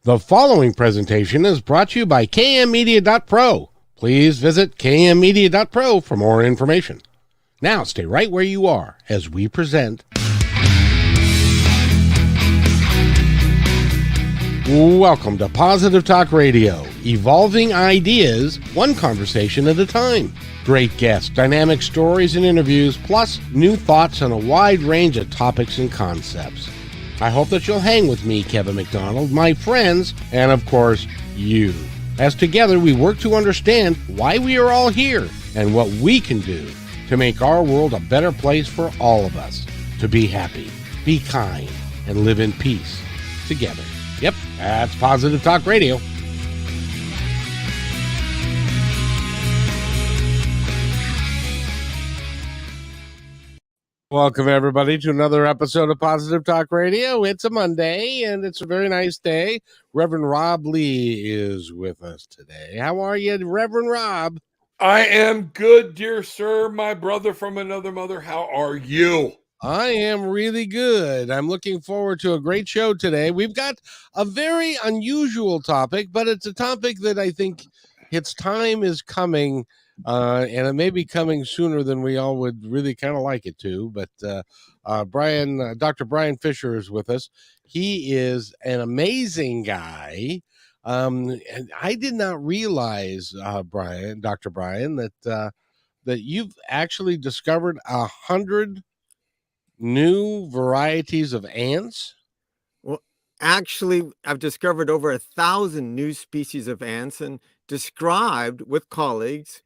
The following presentation is brought to you by kmmedia.pro. Please visit kmmedia.pro for more information. Now stay right where you are as we present. Welcome to Positive Talk Radio, evolving ideas, one conversation at a time. Great guests, dynamic stories and interviews, plus new thoughts on a wide range of topics and concepts. I hope that you'll hang with me, Kevin McDonald, my friends, and of course, you. As together we work to understand why we are all here and what we can do to make our world a better place for all of us. To be happy, be kind, and live in peace together. Yep, that's Positive Talk Radio. Welcome, everybody, to another episode of Positive Talk Radio. It's a Monday, and it's a very nice day. Reverend Rob Lee is with us today. How are you, Reverend Rob? I am good, dear sir, my brother from another mother. How are you? I am really good. I'm looking forward to a great show today. We've got a very unusual topic, but it's a topic that I think its time is coming. And it may be coming sooner than we all would really kind of like it to. But Dr. Brian Fisher is with us. He is an amazing guy. And I did not realize, Dr. Brian, that you've actually discovered 100 new varieties of ants. Well, actually, I've discovered over 1,000 new species of ants and described with colleagues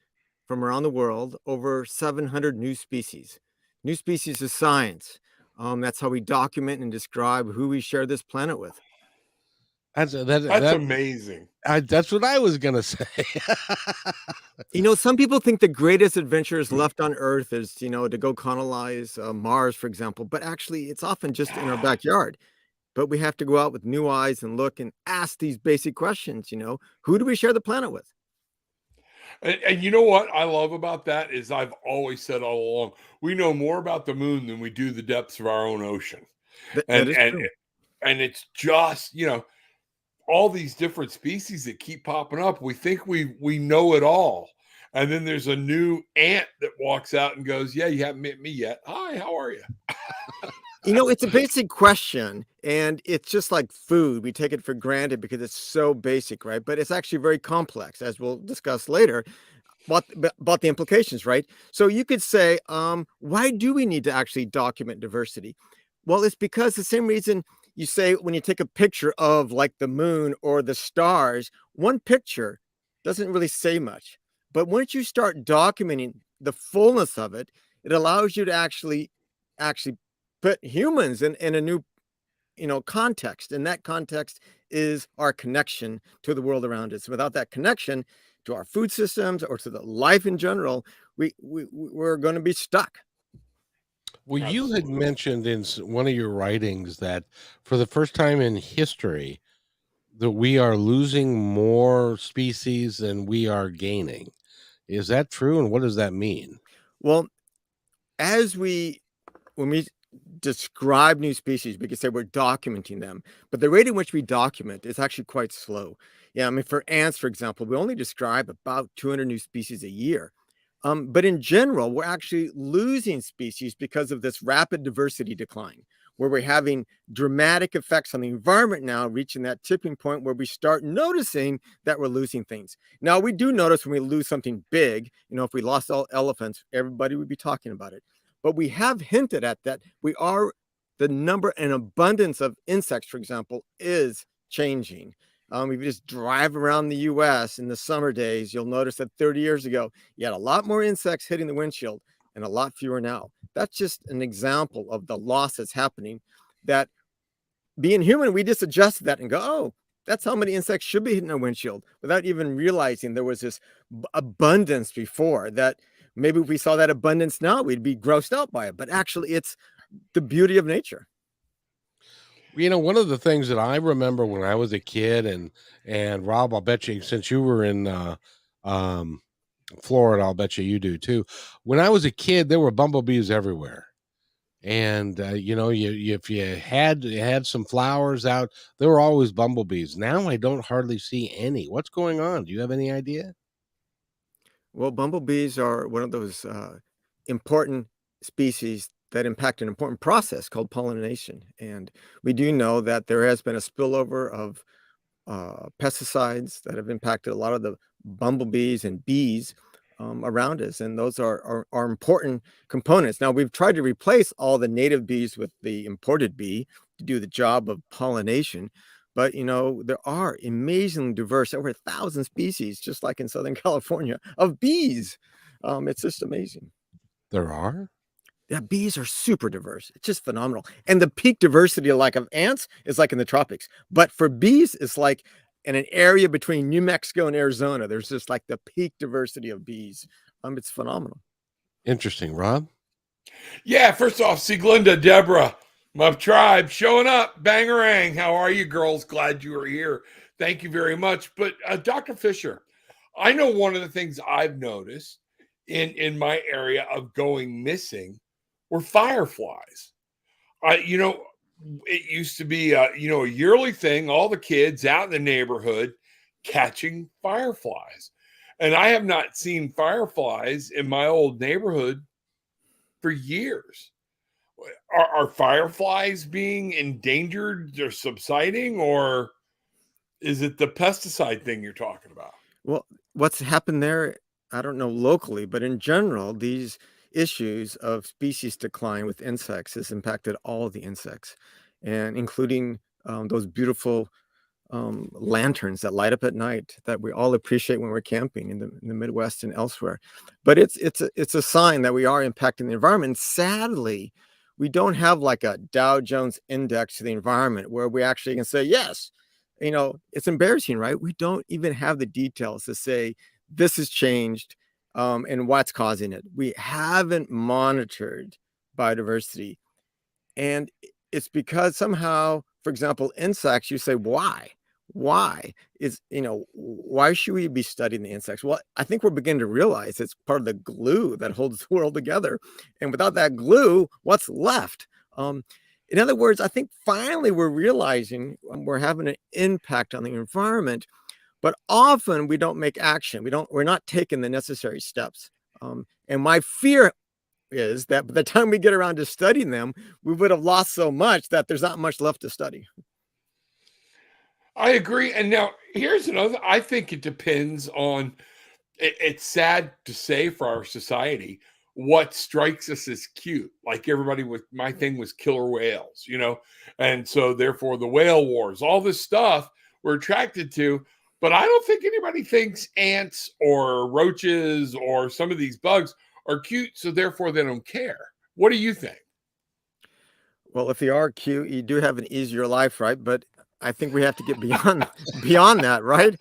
from around the world over 700 new species. New species is science. That's how we document and describe who we share this planet with. That's amazing. That's what I was going to say. Some people think the greatest adventures left on Earth is, to go colonize Mars, for example. But actually, it's often just in our backyard. But we have to go out with new eyes and look and ask these basic questions. Who do we share the planet with? And you know what I love about that is I've always said all along, we know more about the moon than we do the depths of our own ocean. That is true. And it's just, all these different species that keep popping up. We think we know it all. And then there's a new ant that walks out and goes, yeah, you haven't met me yet. Hi, how are you? It's a basic question, and it's just like food. We take it for granted because it's so basic, right? But it's actually very complex, as we'll discuss later, about the implications, right? So you could say, why do we need to actually document diversity? Well, it's because the same reason you say when you take a picture of like the moon or the stars, one picture doesn't really say much. But once you start documenting the fullness of it, it allows you to actually put humans in a new, context. And that context is our connection to the world around us. Without that connection to our food systems or to the life in general, we're going to be stuck. Well, you had mentioned in one of your writings that for the first time in history, that we are losing more species than we are gaining. Is that true? And what does that mean? Well, when we describe new species, we can say we're documenting them, but the rate in which we document is actually quite slow. Yeah, for ants, for example, we only describe about 200 new species a year. But in general, we're actually losing species because of this rapid diversity decline, where we're having dramatic effects on the environment now, reaching that tipping point where we start noticing that we're losing things. Now, we do notice when we lose something big, if we lost all elephants, everybody would be talking about it. But we have hinted at that the number and abundance of insects, for example, is changing. If you just drive around the U.S. in the summer days, you'll notice that 30 years ago, you had a lot more insects hitting the windshield and a lot fewer now. That's just an example of the loss that's happening, that being human, we just adjust that and go, oh, that's how many insects should be hitting our windshield, without even realizing there was this abundance before, that maybe if we saw that abundance now, we'd be grossed out by it. But actually, it's the beauty of nature. One of the things that I remember when I was a kid, and Rob, I'll bet you, since you were in Florida, I'll bet you do too. When I was a kid, there were bumblebees everywhere. And if you had some flowers out, there were always bumblebees. Now I don't hardly see any. What's going on? Do you have any idea? Well, bumblebees are one of those important species that impact an important process called pollination. And we do know that there has been a spillover of pesticides that have impacted a lot of the bumblebees and bees around us. And those are important components. Now, we've tried to replace all the native bees with the imported bee to do the job of pollination. But, there are amazingly diverse, over 1,000 species, just like in Southern California, of bees. It's just amazing. There are? Yeah, bees are super diverse. It's just phenomenal. And the peak diversity of ants is like in the tropics. But for bees, it's like in an area between New Mexico and Arizona. There's just like the peak diversity of bees. It's phenomenal. Interesting, Rob. Yeah, first off, Sieglinde, Deborah, my tribe showing up. Bangarang. How are you, girls? Glad you are here. Thank you very much. But Dr. Fisher, I know one of the things I've noticed in my area of going missing were fireflies. It used to be a yearly thing, all the kids out in the neighborhood catching fireflies. And I have not seen fireflies in my old neighborhood for years. Are fireflies being endangered or subsiding, or is it the pesticide thing you're talking about? Well, what's happened there, I don't know locally, but in general, these issues of species decline with insects has impacted all the insects, and including those beautiful lanterns that light up at night that we all appreciate when we're camping in the Midwest and elsewhere. But it's a sign that we are impacting the environment. Sadly, we don't have like a Dow Jones index to the environment where we actually can say, yes, it's embarrassing, right? We don't even have the details to say this has changed and what's causing it. We haven't monitored biodiversity. And it's because somehow, for example, insects, you say, why? Why why should we be studying the insects? Well, I think we're beginning to realize it's part of the glue that holds the world together. And without that glue, what's left? In other words, I think finally we're realizing we're having an impact on the environment, but often we don't make action. We're not taking the necessary steps. And my fear is that by the time we get around to studying them, we would have lost so much that there's not much left to study. I agree. And now here's another. I think it depends on. It's sad to say for our society what strikes us as cute. Like everybody with my thing was killer whales, and so therefore the whale wars, all this stuff we're attracted to. But I don't think anybody thinks ants or roaches or some of these bugs are cute, so therefore they don't care. What do you think? Well, if you are cute, you do have an easier life, right? But I think we have to get beyond that, right?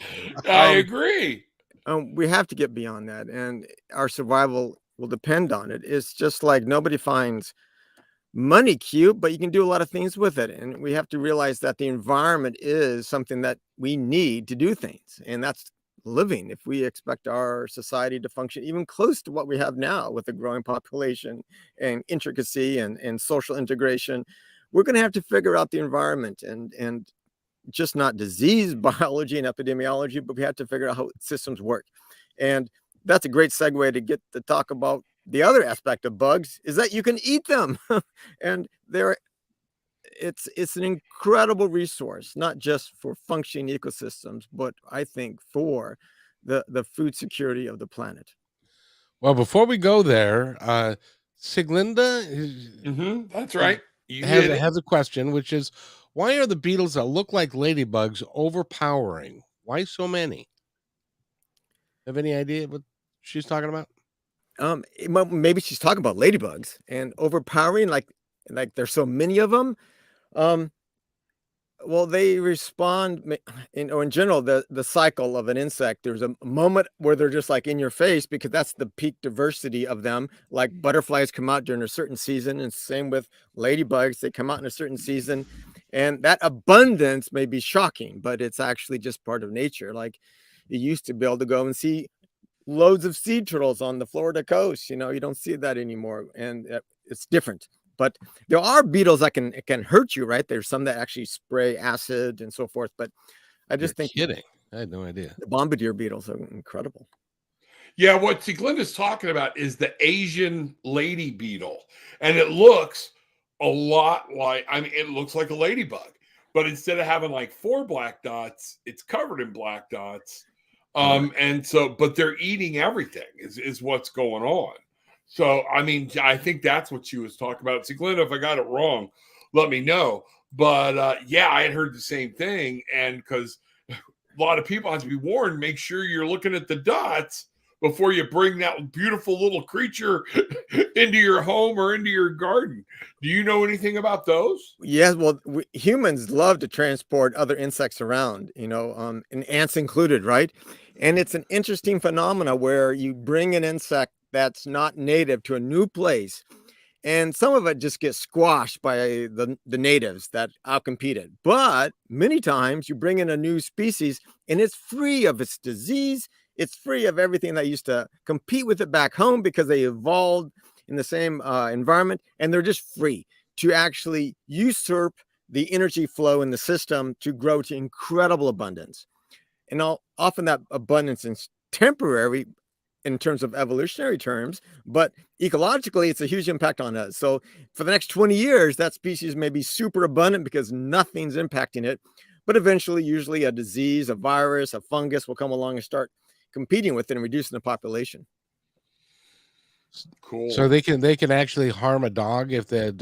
I agree. We have to get beyond that, and our survival will depend on it. It's just like nobody finds money cute, but you can do a lot of things with it. And we have to realize that the environment is something that we need to do things, and that's living. If we expect our society to function even close to what we have now with a growing population and intricacy and social integration, we're going to have to figure out the environment and just not disease biology and epidemiology, but we have to figure out how systems work. And that's a great segue to get to talk about the other aspect of bugs, is that you can eat them. And it's an incredible resource, not just for functioning ecosystems, but I think for the food security of the planet. Well, before we go there, Siglinda That's right. You hit it. has a question, which is, why are the beetles that look like ladybugs overpowering? Why so many? Have any idea what she's talking about? Maybe she's talking about ladybugs and overpowering, like there's so many of them. Well, they respond in general, the cycle of an insect. There's a moment where they're just like in your face because that's the peak diversity of them. Like butterflies come out during a certain season, and same with ladybugs, they come out in a certain season. And that abundance may be shocking, but it's actually just part of nature. Like you used to be able to go and see loads of sea turtles on the Florida coast. You don't see that anymore, and it's different. But there are beetles that can hurt you, right? There's some that actually spray acid and so forth. But I just You're think kidding. I had no idea. the bombardier beetles are incredible. Yeah, what Glenda's talking about is the Asian lady beetle. And it looks a lot like, I mean, it looks like a ladybug, but instead of having like 4 black dots, it's covered in black dots. And so, but they're eating everything is what's going on. So, I mean, I think that's what she was talking about. See, Glenda, if I got it wrong, let me know. But yeah, I had heard the same thing. And because a lot of people have to be warned, make sure you're looking at the dots before you bring that beautiful little creature into your home or into your garden. Do you know anything about those? Yes, well, humans love to transport other insects around, and ants included, right? And it's an interesting phenomena where you bring an insect that's not native to a new place, and some of it just gets squashed by the natives that outcompete it. But many times you bring in a new species and it's free of its disease. It's free of everything that used to compete with it back home because they evolved in the same environment, and they're just free to actually usurp the energy flow in the system to grow to incredible abundance. And often that abundance is temporary in terms of evolutionary terms, but ecologically, it's a huge impact on us. So for the next 20 years, that species may be super abundant because nothing's impacting it. But eventually, usually a disease, a virus, a fungus will come along and start competing with it and reducing the population. Cool. So they can actually harm a dog if the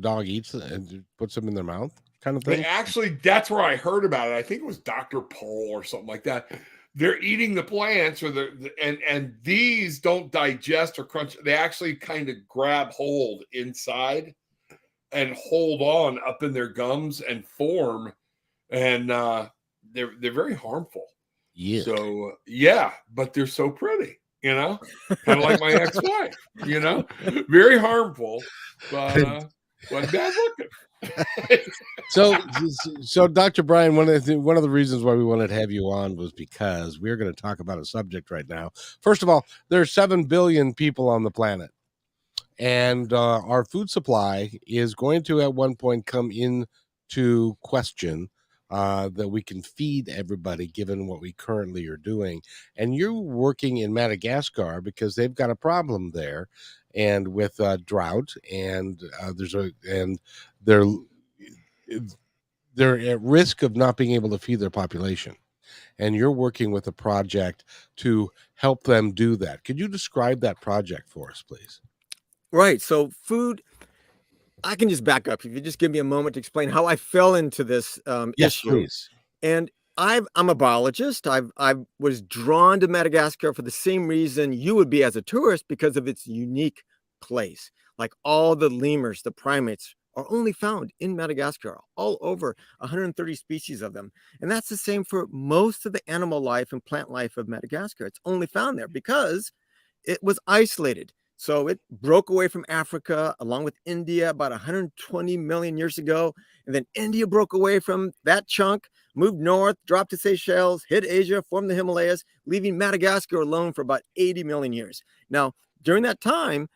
dog eats it and puts them in their mouth, kind of thing. They actually, that's where I heard about it. I think it was Dr. Pol or something like that. They're eating the plants, or and these don't digest or crunch. They actually kind of grab hold inside and hold on up in their gums and form, and they're very harmful. Yeah. So yeah, but they're so pretty, kind of like my ex-wife, very harmful, but bad looking. So Dr. Brian, one of the reasons why we wanted to have you on was because we're going to talk about a subject right now. First of all, there's 7 billion people on the planet, and our food supply is going to at one point come into question, that we can feed everybody given what we currently are doing. And you're working in Madagascar because they've got a problem there, and with drought, and they're at risk of not being able to feed their population. And you're working with a project to help them do that. Could you describe that project for us, please? Right. So food, I can just back up. If you just give me a moment to explain how I fell into this Yes, issue. please. And I'm a biologist. I was drawn to Madagascar for the same reason you would be as a tourist, because of its unique place. Like all the lemurs, the primates, are only found in Madagascar, all over 130 species of them. And that's the same for most of the animal life and plant life of Madagascar. It's only found there because it was isolated. So it broke away from Africa along with India about 120 million years ago. And then India broke away from that chunk, moved north, dropped to Seychelles, hit Asia, formed the Himalayas, leaving Madagascar alone for about 80 million years. Now, during that time,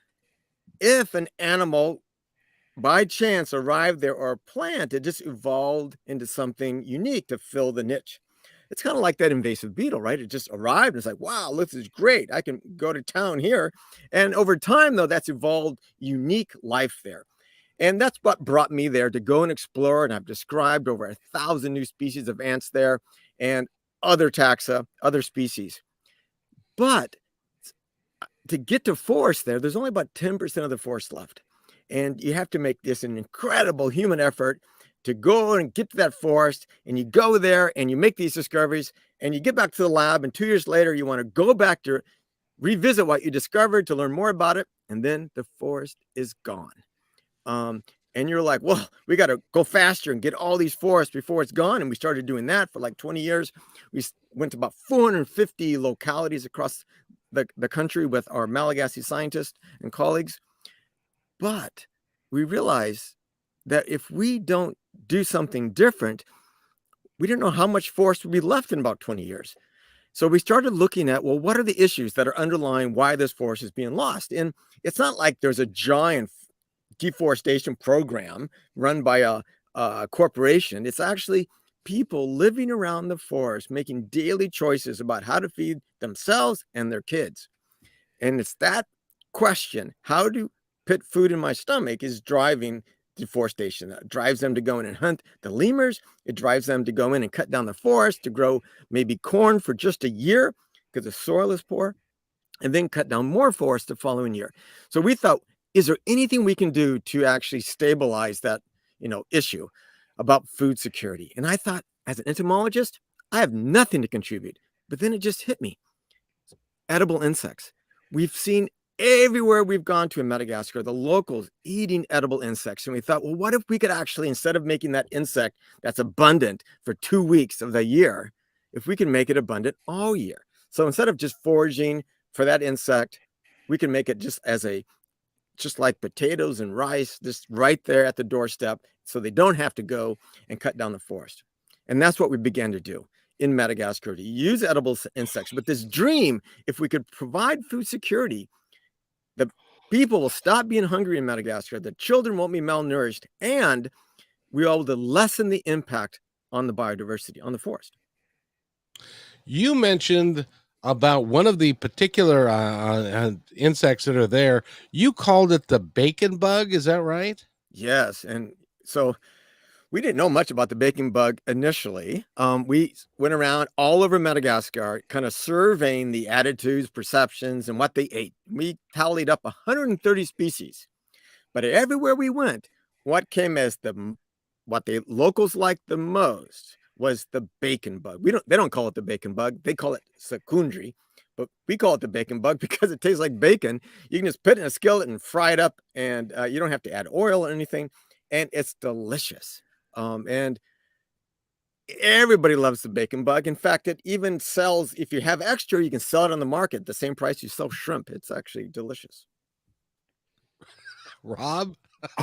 if an animal by chance arrived there, or a plant, it just evolved into something unique to fill the niche. It's kind of like that invasive beetle, right? It just arrived and it's like, wow, this is great. I can go to town here. And over time, though, that's evolved unique life there. And that's what brought me there to go and explore. And I've described over 1,000 new species of ants there and other taxa, other species. But to get to forest there's only about 10% of the forest left. And you have to make this an incredible human effort to go and get to that forest, and you go there and you make these discoveries, and you get back to the lab, and 2 years later you want to go back to revisit what you discovered to learn more about it, and then the forest is gone. And you're like, well, we got to go faster and get all these forests before it's gone. And we started doing that for like 20 years. We went to about 450 localities across the country with our Malagasy scientists and colleagues. But we realized that if we don't do something different, we didn't know how much forest would be left in about 20 years. So we started looking at, well, what are the issues that are underlying why this forest is being lost? And it's not like there's a giant deforestation program run by a corporation. It's actually people living around the forest making daily choices about how to feed themselves and their kids. And it's that question, how to put food in my stomach, is driving deforestation. That drives them to go in and hunt the lemurs. It drives them to go in and cut down the forest to grow maybe corn for just a year because the soil is poor, and then cut down more forest the following year. So we thought, is there anything we can do to actually stabilize that, issue about food security? And I thought, as an entomologist, I have nothing to contribute. But then it just hit me. Edible insects. We've seen everywhere we've gone to in Madagascar, the locals eating edible insects. And we thought, well, what if we could actually, instead of making that insect that's abundant for 2 weeks of the year, if we can make it abundant all year? So instead of just foraging for that insect, we can make it just like potatoes and rice, just right there at the doorstep, so they don't have to go and cut down the forest. And that's what we began to do in Madagascar, to use edible insects. But this dream, if we could provide food security, the people will stop being hungry in Madagascar, the children won't be malnourished, and we'll be able to lessen the impact on the biodiversity, on the forest. You mentioned about one of the particular insects that are there. You called it the bacon bug. Is that right? Yes. And so we didn't know much about the bacon bug initially. We went around all over Madagascar, kind of surveying the attitudes, perceptions, and what they ate. We tallied up 130 species. But everywhere we went, what came as what the locals liked the most was the bacon bug. They don't call it the bacon bug. They call it secundri, but we call it the bacon bug because it tastes like bacon. You can just put it in a skillet and fry it up, and you don't have to add oil or anything. And it's delicious. And everybody loves the bacon bug. In fact, it even sells, if you have extra, you can sell it on the market the same price you sell shrimp. It's actually delicious. Rob?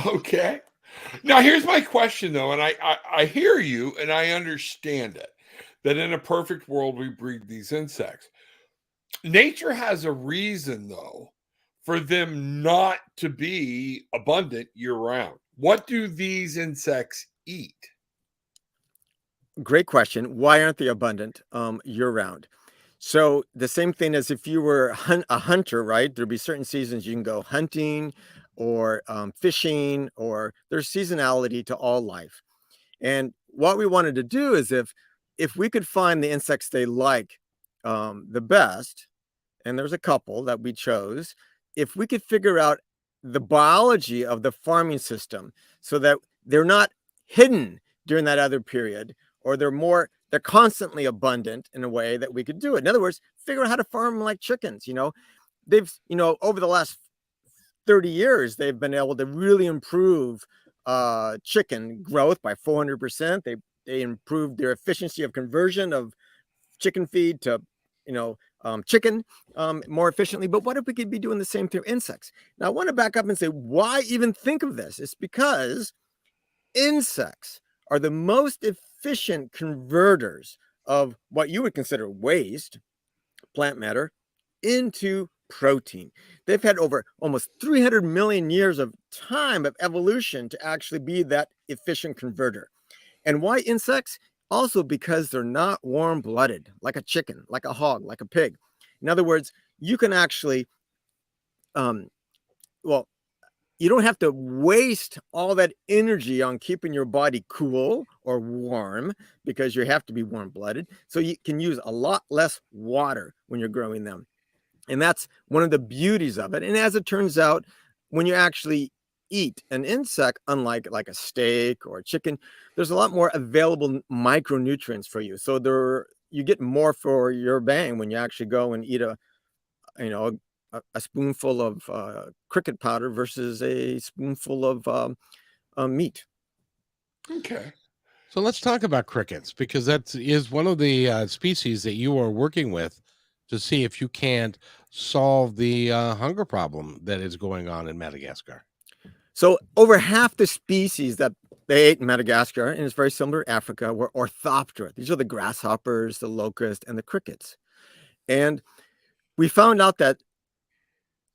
Okay. Now, here's my question, though, and I hear you and I understand it, that in a perfect world, we breed these insects. Nature has a reason, though, for them not to be abundant year-round. What do these insects eat? Great question. Why aren't they abundant year-round? So the same thing as if you were a hunter, right? There'd be certain seasons you can go hunting or fishing, or there's seasonality to all life. And what we wanted to do is if we could find the insects they like the best, and there's a couple that we chose, if we could figure out the biology of the farming system so that they're not hidden during that other period, or they're constantly abundant in a way that we could do it. In other words, figure out how to farm them like chickens. They've, over the last 30 years, they've been able to really improve chicken growth by 400%. They improved their efficiency of conversion of chicken feed to, chicken more efficiently. But what if we could be doing the same through insects? Now, I want to back up and say, why even think of this? It's because insects are the most efficient converters of what you would consider waste, plant matter, into protein. They've had over almost 300 million years of time of evolution to actually be that efficient converter. And why insects? Also because they're not warm-blooded, like a chicken, like a hog, like a pig. In other words, you can actually, you don't have to waste all that energy on keeping your body cool or warm because you have to be warm-blooded. So you can use a lot less water when you're growing them. And that's one of the beauties of it. And as it turns out, when you actually eat an insect, unlike like a steak or a chicken, there's a lot more available micronutrients for you. So you get more for your bang when you actually go and eat a spoonful of cricket powder versus a spoonful of meat. Okay. So let's talk about crickets, because that is one of the species that you are working with to see if you can't solve the hunger problem that is going on in Madagascar. So over half the species that they ate in Madagascar, and it's very similar to Africa, were orthoptera. These are the grasshoppers, the locusts, and the crickets. And we found out that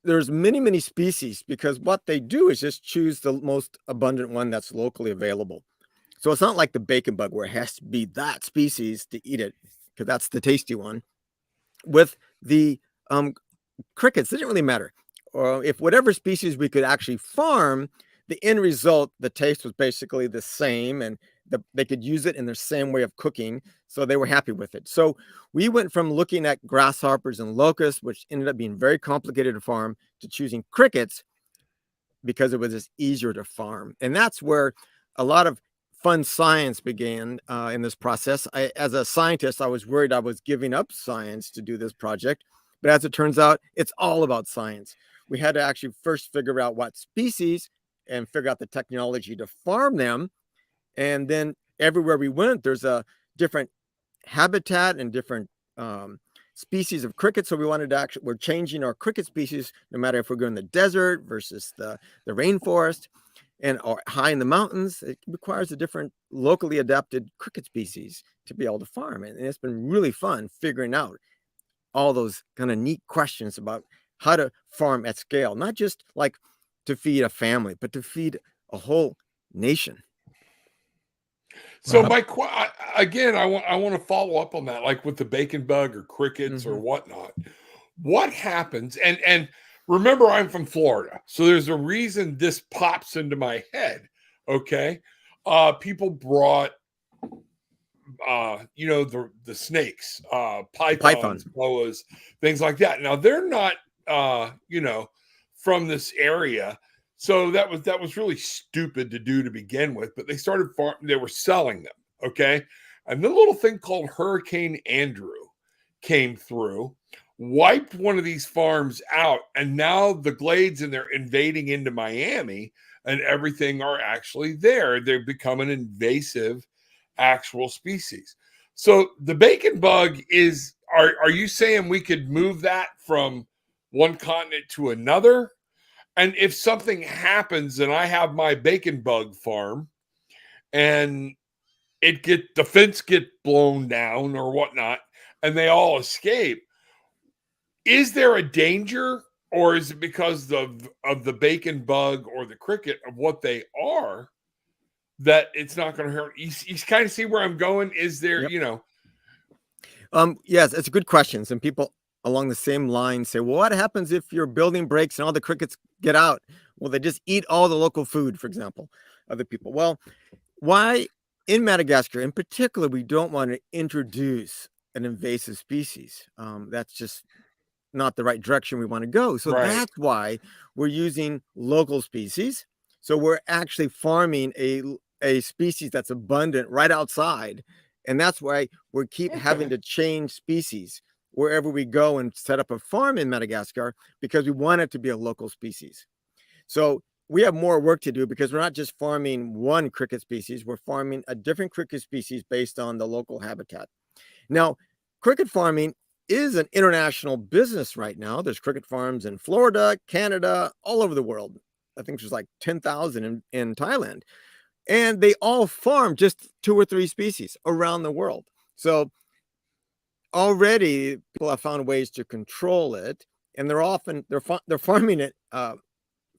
there's many species, because what they do is just choose the most abundant one that's locally available. So it's not like the bacon bug where it has to be that species to eat it, because that's the tasty one. With the crickets, it didn't really matter. Or if whatever species we could actually farm, the end result, the taste was basically the same, and they could use it in their same way of cooking. So they were happy with it. So we went from looking at grasshoppers and locusts, which ended up being very complicated to farm, to choosing crickets because it was just easier to farm. And that's where a lot of fun science began in this process. As a scientist, I was worried I was giving up science to do this project. But as it turns out, it's all about science. We had to actually first figure out what species and figure out the technology to farm them. And then everywhere we went, there's a different habitat and different species of crickets. So we wanted to actually, we're changing our cricket species, no matter if we're going in the desert versus the rainforest or high in the mountains. It requires a different locally adapted cricket species to be able to farm. And it's been really fun figuring out all those kind of neat questions about how to farm at scale, not just like to feed a family, but to feed a whole nation. So again, I want to follow up on that, like with the bacon bug or crickets or whatnot. What happens? And remember, I'm from Florida, so there's a reason this pops into my head. Okay, people brought the snakes, pythons, boas, things like that. Now they're not from this area, so that was really stupid to do to begin with. But they started they were selling them, okay, and the little thing called Hurricane Andrew came through, wiped one of these farms out, and now the glades, and they're invading into Miami, and everything are actually there. They've become an invasive actual species. So the bacon bug is, are you saying we could move that from one continent to another? And if something happens and I have my bacon bug farm and the fence get blown down or whatnot, and they all escape, is there a danger, or is it because of the bacon bug or the cricket of what they are, that it's not going to hurt? You kind of see where I'm going. Is there, Yes, it's a good question. Some people along the same line say, well, what happens if your building breaks and all the crickets get out? Well, they just eat all the local food, for example, other people. Well, why in Madagascar in particular, we don't want to introduce an invasive species? That's just not the right direction we want to go. So that's why we're using local species. So we're actually farming a species that's abundant right outside. And that's why we keep having to change species wherever we go and set up a farm in Madagascar, because we want it to be a local species. So we have more work to do, because we're not just farming one cricket species, we're farming a different cricket species based on the local habitat. Now, cricket farming is an international business right now. There's cricket farms in Florida, Canada, all over the world. I think there's like 10,000 in Thailand. And they all farm just 2 or 3 species around the world. So already people have found ways to control it, and they're farming it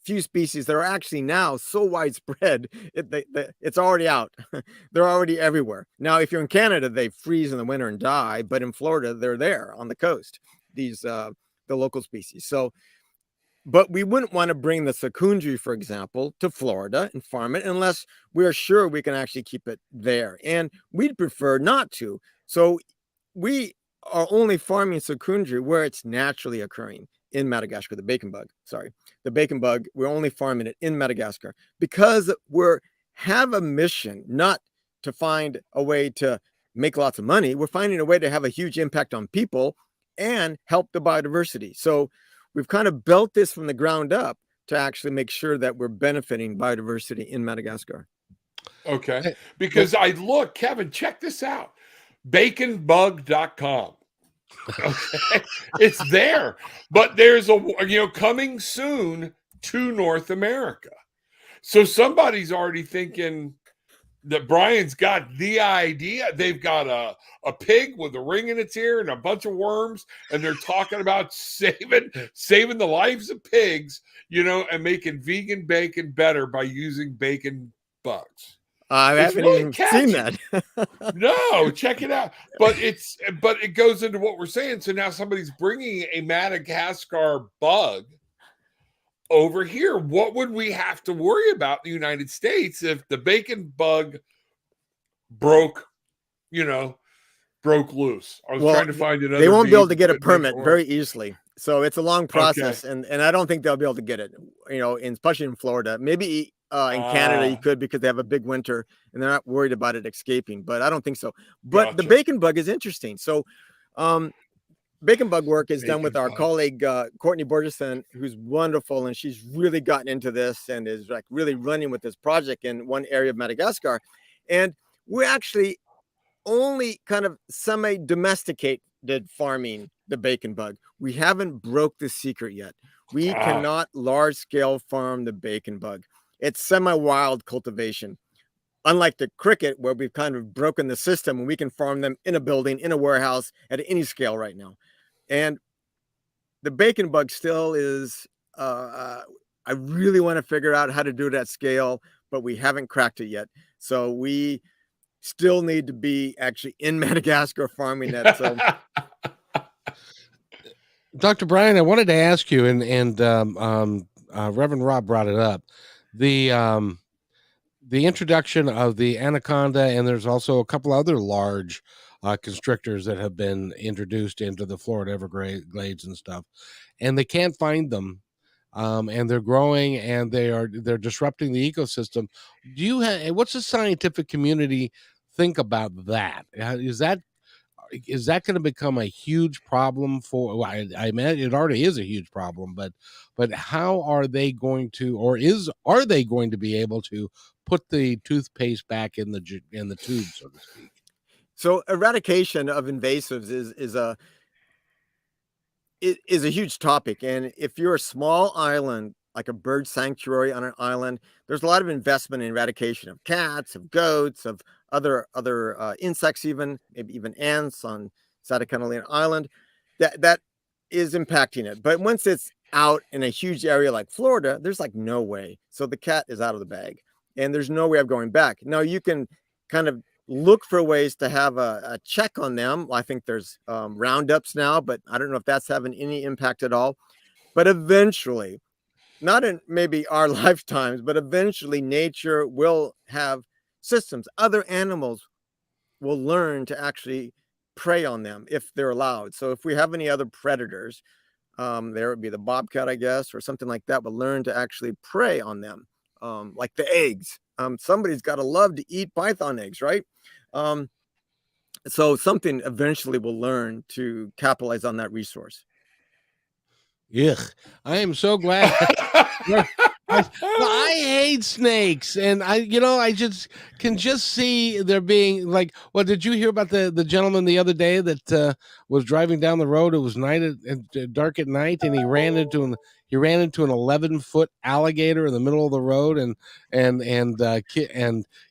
few species that are actually now so widespread, it's already out. They're already everywhere. Now, if you're in Canada, they freeze in the winter and die, but in Florida, they're there on the coast, the local species. So, but we wouldn't want to bring the secundri, for example, to Florida and farm it unless we are sure we can actually keep it there. And we'd prefer not to. So we are only farming secundri where it's naturally occurring in Madagascar, the bacon bug, we're only farming it in Madagascar because we have a mission not to find a way to make lots of money. We're finding a way to have a huge impact on people and help the biodiversity. So we've kind of built this from the ground up to actually make sure that we're benefiting biodiversity in Madagascar. Okay. Because Kevin, check this out. Baconbug.com. Okay. It's there, but there's coming soon to North America. So somebody's already thinking, that Brian's got the idea. They've got a pig with a ring in its ear and a bunch of worms, and they're talking about saving the lives of pigs, and making vegan bacon better by using bacon bugs. I haven't really even catchy. seen that. No, check it out. But it goes into what we're saying. So now somebody's bringing a Madagascar bug over here. What would we have to worry about in the United States if the bacon bug broke loose? I was trying to find another. They won't be able to get a permit very easily. So it's a long process, and I don't think they'll be able to get it, especially in Florida. Maybe in Canada you could, because they have a big winter and they're not worried about it escaping, but I don't think so. But the bacon bug is interesting. So bacon bug work is done with our colleague Courtney Borgeson, who's wonderful, and she's really gotten into this and is like really running with this project in one area of Madagascar. And we actually only kind of semi-domesticated farming the bacon bug. We haven't broke the secret yet. We cannot large-scale farm the bacon bug. It's semi-wild cultivation. Unlike the cricket, where we've kind of broken the system and we can farm them in a building, in a warehouse, at any scale right now. And the bacon bug still is, I really want to figure out how to do it at scale, but we haven't cracked it yet. So we still need to be actually in Madagascar farming that. So, Dr. Brian, I wanted to ask you, and Reverend Rob brought it up, the introduction of the anaconda, and there's also a couple other large constrictors that have been introduced into the Florida Everglades and stuff, and they can't find them, and they're growing, and they're disrupting the ecosystem. What's the scientific community think about that? Is that going to become a huge problem for? Well, I imagine it already is a huge problem, but how are they going to, are they going to be able to put the toothpaste back in the tube, so to speak? So eradication of invasives is a huge topic. And if you're a small island, like a bird sanctuary on an island, there's a lot of investment in eradication of cats, of goats, of other insects, maybe even ants on Santa Catalina Island. That is impacting it. But once it's out in a huge area like Florida, there's like no way. So the cat is out of the bag, and there's no way of going back. Now you can kind of look for ways to have a check on them. I think there's roundups now, but I don't know if that's having any impact at all. But eventually, not in maybe our lifetimes, but eventually nature will have systems. Other animals will learn to actually prey on them if they're allowed. So if we have any other predators, there would be the bobcat, I guess, or something like that, will learn to actually prey on them, like the eggs. Somebody's got to love to eat python eggs, right? So something eventually will learn to capitalize on that resource. Yuck. I am so glad. I hate snakes, and I just can see there being like. Well, did you hear about the gentleman the other day that was driving down the road? It was dark at night, and he ran into an 11-foot alligator in the middle of the road, and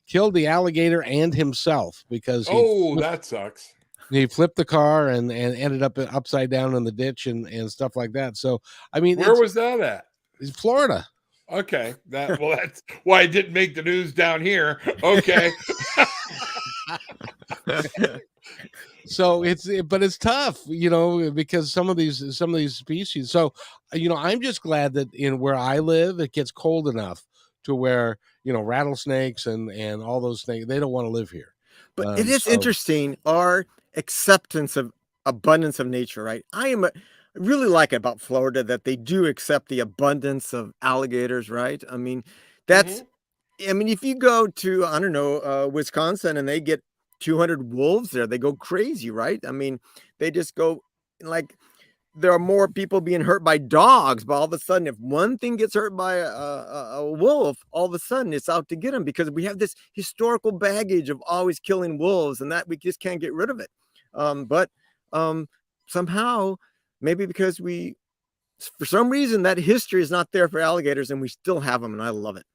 killed the alligator and himself because that sucks. He flipped the car and ended up upside down in the ditch and stuff like that. So, I mean, where was that at? It's Florida. Okay. That's why it didn't make the news down here. Okay. So but it's tough, because some of these species. So, I'm just glad that in where I live, it gets cold enough to where, rattlesnakes and all those things, they don't want to live here. But it is interesting, our acceptance of abundance of nature, right? I really like it about Florida that they do accept the abundance of alligators, right? I mean, if you go to, I don't know, Wisconsin, and they get 200 wolves there, they go crazy, right? I mean, they just go like, there are more people being hurt by dogs, but all of a sudden, if one thing gets hurt by a wolf, all of a sudden it's out to get them, because we have this historical baggage of always killing wolves, and that we just can't get rid of it. But somehow, maybe because for some reason, that history is not there for alligators, and we still have them, and I love it.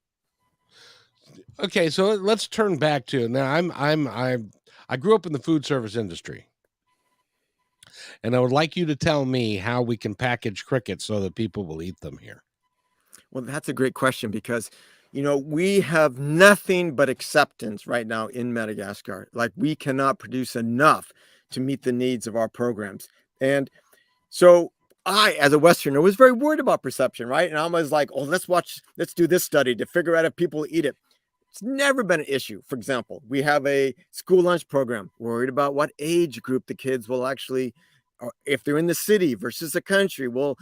Okay, so let's turn back to now. I grew up in the food service industry, and I would like you to tell me how we can package crickets so that people will eat them here. Well, that's a great question because, we have nothing but acceptance right now in Madagascar. Like, we cannot produce enough to meet the needs of our programs. And so I, as a Westerner, was very worried about perception, right? And I was like, oh, let's do this study to figure out if people eat it. It's never been an issue. For example, we have a school lunch program, worried about what age group the kids will actually, or if they're in the city versus the country. Well,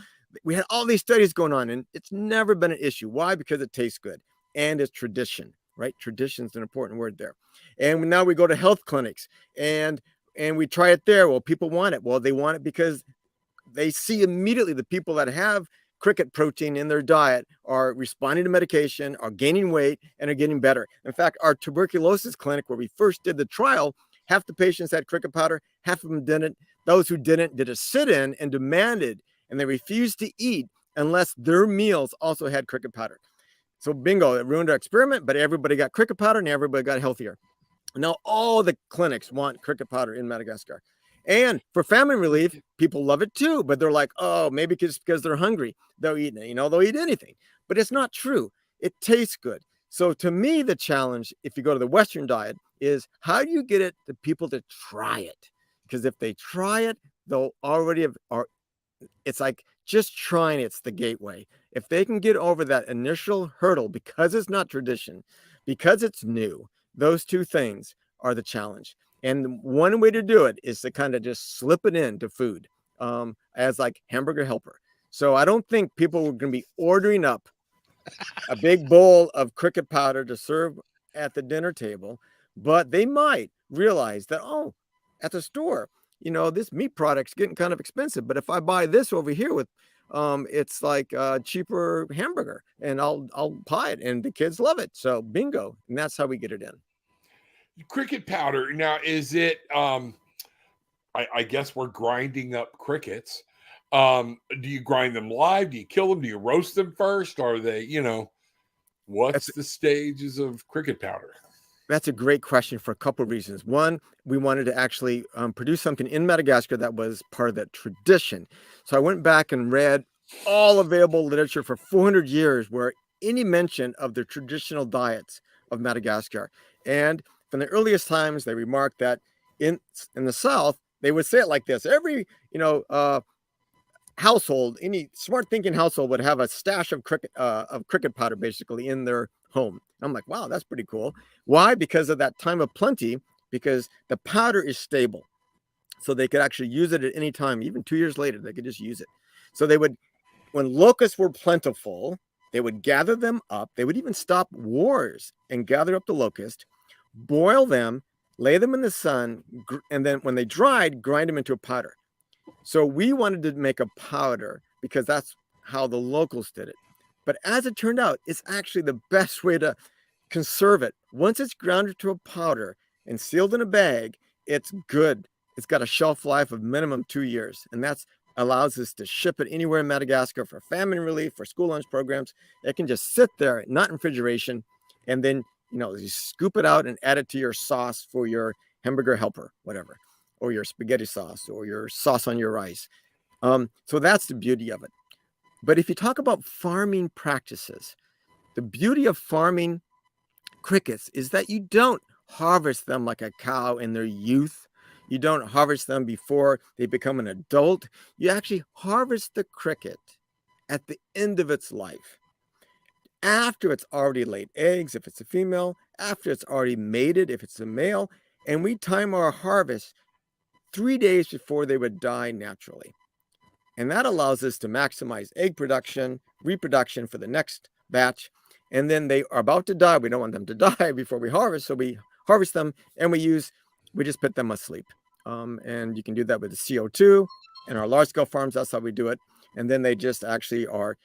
we had all these studies going on, and it's never been an issue. Why? Because it tastes good and it's tradition, right? Tradition is an important word there. And now we go to health clinics and we try it there. Well, people want it. Well, they want it because they see immediately the people that have cricket protein in their diet are responding to medication, are gaining weight, and are getting better. In fact, our tuberculosis clinic, where we first did the trial, half the patients had cricket powder, half of them didn't. Those who didn't did a sit-in and demanded, and they refused to eat unless their meals also had cricket powder. So bingo, it ruined our experiment, but everybody got cricket powder and everybody got healthier. Now all the clinics want cricket powder in Madagascar. And for famine relief, people love it too, but they're like, oh, maybe just because they're hungry, they'll eat it. They'll eat anything. But it's not true. It tastes good. So to me, the challenge, if you go to the Western diet, is how do you get it to people to try it? Because if they try it, they'll already have, or it's like just trying it's the gateway. If they can get over that initial hurdle, because it's not tradition, because it's new, those two things are the challenge. And one way to do it is to kind of just slip it into food as like hamburger helper. So I don't think people are going to be ordering up a big bowl of cricket powder to serve at the dinner table, but they might realize that, oh, at the store, this meat product's getting kind of expensive, but if I buy this over here with it's like a cheaper hamburger, and I'll buy it, and the kids love it. So bingo, and that's how we get it in. Cricket powder. Now, is it? I guess we're grinding up crickets. Do you grind them live? Do you kill them? Do you roast them first? Are they? What's the stages of cricket powder? That's a great question for a couple of reasons. One, we wanted to actually produce something in Madagascar that was part of that tradition. So I went back and read all available literature for 400 years where any mention of the traditional diets of Madagascar. And from the earliest times, they remarked that in the South, they would say it like this. Every, household, any smart thinking household would have a stash of cricket powder basically in their home. I'm like, wow, that's pretty cool. Why? Because of that time of plenty, because the powder is stable. So they could actually use it at any time, even 2 years later, they could just use it. So they would, when locusts were plentiful, they would gather them up. They would even stop wars and gather up the locust, boil them, lay them in the sun, and then when they dried, grind them into a powder. So we wanted to make a powder because that's how the locals did it. But as it turned out, it's actually the best way to conserve it. Once it's ground to a powder and sealed in a bag, it's good. It's got a shelf life of minimum 2 years. And that allows us to ship it anywhere in Madagascar for famine relief, for school lunch programs. It can just sit there, not in refrigeration. And then, you scoop it out and add it to your sauce for your hamburger helper, whatever, or your spaghetti sauce or your sauce on your rice. So that's the beauty of it. But if you talk about farming practices, the beauty of farming crickets is that you don't harvest them like a cow in their youth. You don't harvest them before they become an adult. You actually harvest the cricket at the end of its life. After it's already laid eggs, if it's a female, after it's already mated, if it's a male, and we time our harvest 3 days before they would die naturally. And that allows us to maximize egg production, reproduction for the next batch. And then they are about to die. We don't want them to die before we harvest. So we harvest them and we just put them asleep. And you can do that with the CO2 and our large scale farms. That's how we do it. And then they just actually are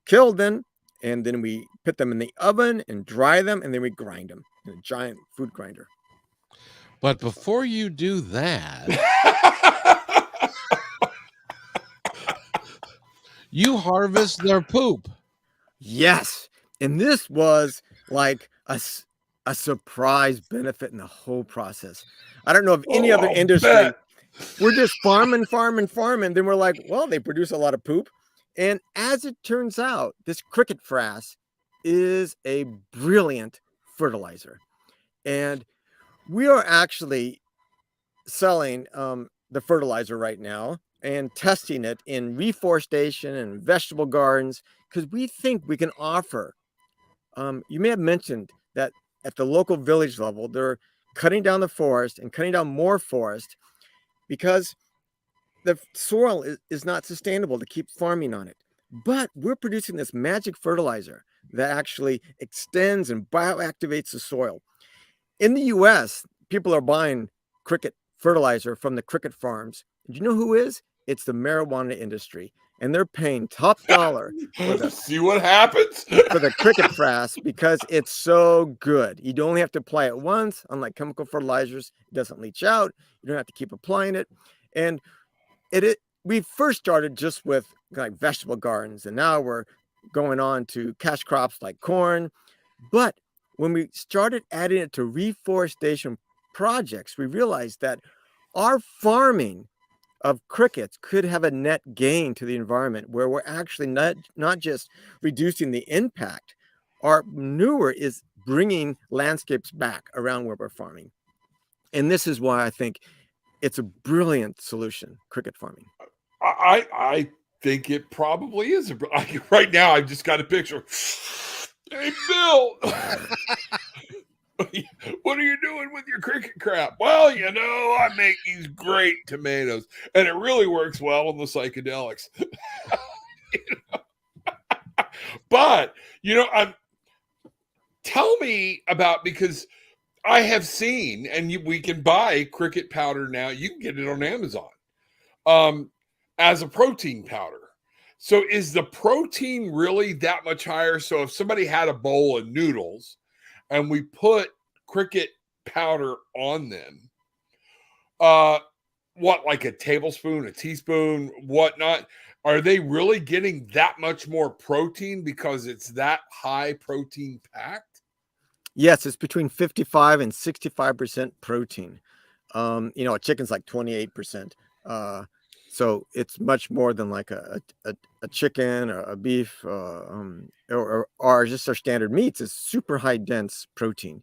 killed then. And then we put them in the oven and dry them. And then we grind them in a giant food grinder. But before you do that, you harvest their poop. Yes. And this was like a, a surprise benefit in the whole process. I don't know of any Oh, other I'll industry. bet. We're just farming. Then we're like, well, they produce a lot of poop. And as it turns out, this cricket frass is a brilliant fertilizer. And we are actually selling the fertilizer right now and testing it in reforestation and vegetable gardens because we think we can offer. You may have mentioned that at the local village level, they're cutting down the forest and cutting down more forest because the soil is not sustainable to keep farming on it. But we're producing this magic fertilizer that actually extends and bioactivates the soil. In the US, people are buying cricket fertilizer from the cricket farms. Do you know who is? It's the marijuana industry. And they're paying top dollar for the See what happens? cricket frass because it's so good. You only have to apply it once, unlike chemical fertilizers. It doesn't leach out. You don't have to keep applying it. And we first started just with like vegetable gardens, and now we're going on to cash crops like corn. But when we started adding it to reforestation projects, we realized that our farming of crickets could have a net gain to the environment where we're actually not just reducing the impact. Our manure is bringing landscapes back around where we're farming. And this is why I think it's a brilliant solution, cricket farming. I think it probably is. Right now, I've just got a picture. Hey, Bill, what are you doing with your cricket crap? Well, I make these great tomatoes, and it really works well on the psychedelics. But, tell me about, because I have seen, and we can buy cricket powder now. You can get it on Amazon as a protein powder. So is the protein really that much higher? So if somebody had a bowl of noodles and we put cricket powder on them, like a tablespoon, a teaspoon, whatnot, are they really getting that much more protein because it's that high protein packed? Yes, it's between 55 and 65% protein. A chicken's like 28%. So it's much more than like a chicken or a beef or just our standard meats. Is super high dense protein.